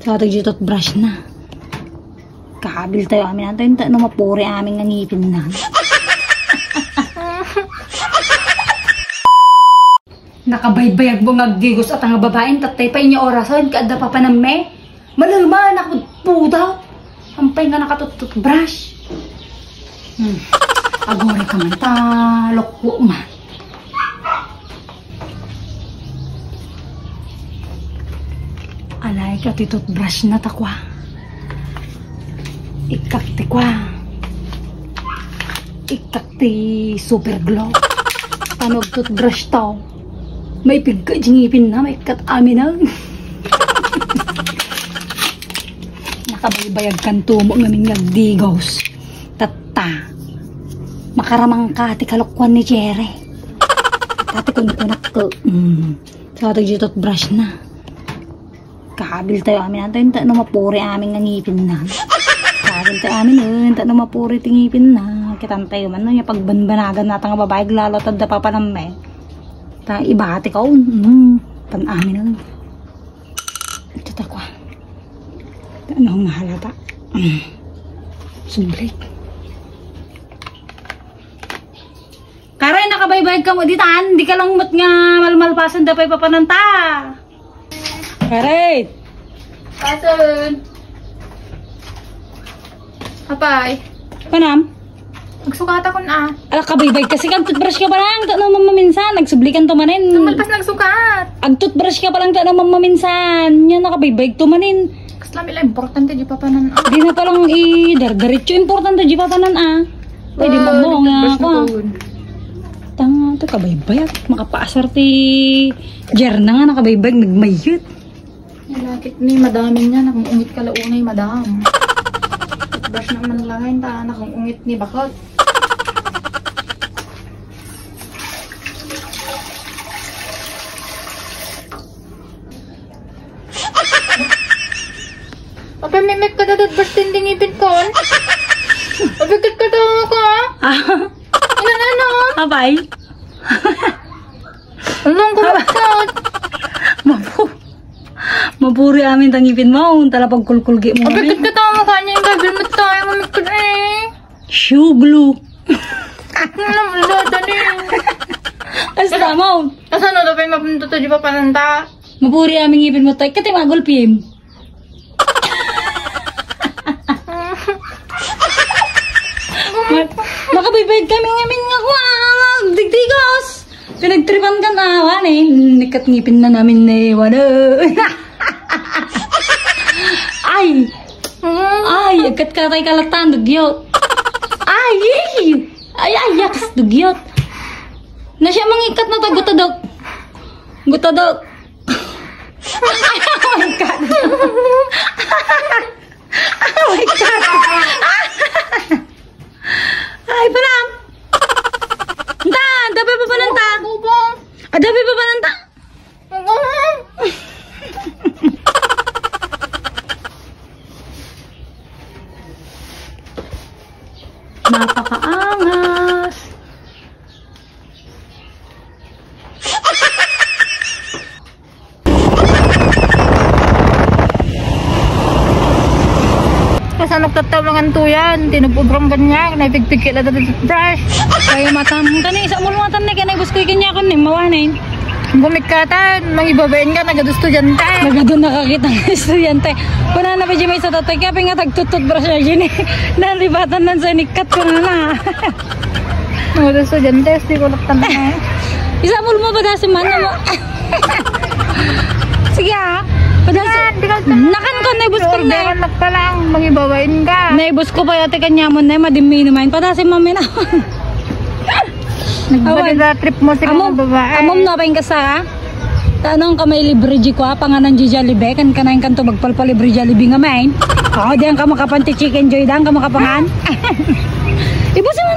Sa ating dito brush na. Kabil tayo amin natin. Hindi na mapuri aming ngipin na. Nakabaybayag mo ngagdigos at ang babaeng tatay pa inyo orason. Kaada pa pa na me. Malalman ako pudaw. Sampay nga nakatutut brush. Agore ka man talok po man. Alay ka ti toothbrush na takwa. Ikakti kwa. Ikakti super glow. Panog toothbrush tao. May pigka jingipin na may kat amin na. Nakabaybayag kan tumo ngamin ngagdigos. Tata. Makaramang ka ti kalokwan ni Jere. Tati kunak ko. Sa ating dito toothbrush na. Kabil tayo amin natin. Hindi na mapuri aming ngipin na. Kabil tayo amin. Hindi na mapuri tingipin na. Kitan tayo man. Yung pagbanbanagan natin nga babae. Lalo tanda pa pa namin. Ta ibahati ka. Pan amin na. Ito takwa. Ano ang mahalata? Sumblik. Karay, nakabaybayag ka mo ditaan. Hindi ka lang mat nga malmalpasan dapay papananta. Karay! Pasun! Apay? Panam? Nagsukata ko na. Ala, kabaybayag kasi kag toothbrush ka pa lang. Taano mamaminsan. Nagsublikan tumanin. Tumalpas nagsukat. Ag toothbrush ka pa lang. Taano mamaminsan. Yan, nakabaybayag tumanin. Kaslamila, importante di papanan. Di na palang i-dardaritso. Importante di papanan Pwede mo nga ako. Tanga to, kabaybayag. Makapaasar ti Jerna nga, nakabaybayag. Nagmayot. Nalakit ni madami niya. Nakungungit ka launay, madam. Toothbrush naman langay. Nakungungit ni bakot. Mimik ka na toothbrush tinding ipin ko. Mabigit ka daw ako. Ano? Abay? Anong kulukot? Maburi amin tangipin mo. Tala pagkulkulgi mo. Mabigit ka daw ako niya yung gabil mo tayo. Mamik ka na Shoe glue. Ano mo lada niya? Asa mo? Asa na daw pa yung mapunto to di pa pananta? Maburi amin ngipin mo tayo. Kati magulpim. Nakabaybayad kami ngamin nga kwa. Digdigos. Pinagtripan ka na. Wan nikat ngipin na namin wala. Ay. Agkat katay kalatan. Dugyot. Ay, yakas. Dugyot. Na siya mangikat na to. Gutadok. Oh my God. Oh my God. Ay, palam. Dapat pa pananta. Dapat pa pananta. Napakaangas. Kasanok tatawangan to yan. Tinububrang ganyan. Naipigpigil na dito brush. Kaya matam ka na. Isa mo matam na. Kaya nagbuskoy kanya ko na. Mawanin. Bumikatan. Mangibabain ka. Nagado estudyante. Nagado nakakita ng estudyante. Puna na pa dyan may sa tatay. Kaya pa nga tagtutut brush na dyan. Nalibatan na sa nikat ko na. Nagado estudyante. Di ko laktan na. Isa mo ba dasi man mo? Sige nakan ko naibus ko na. Orderan pa lang, mangibawain ka. Naibus ko pa yate kanya mo na madimi naman. Padasi mami na. Nagbalik trip mo si mga babae. Amom na pa yung kasa. Tanong ka may libre di ko panganan di Jollibee. Kan kanayin kan to magpalpal libre Jollibee nga main. Diyan ka makapanti chicken joy. Diyan ka makapangan. Ibus mo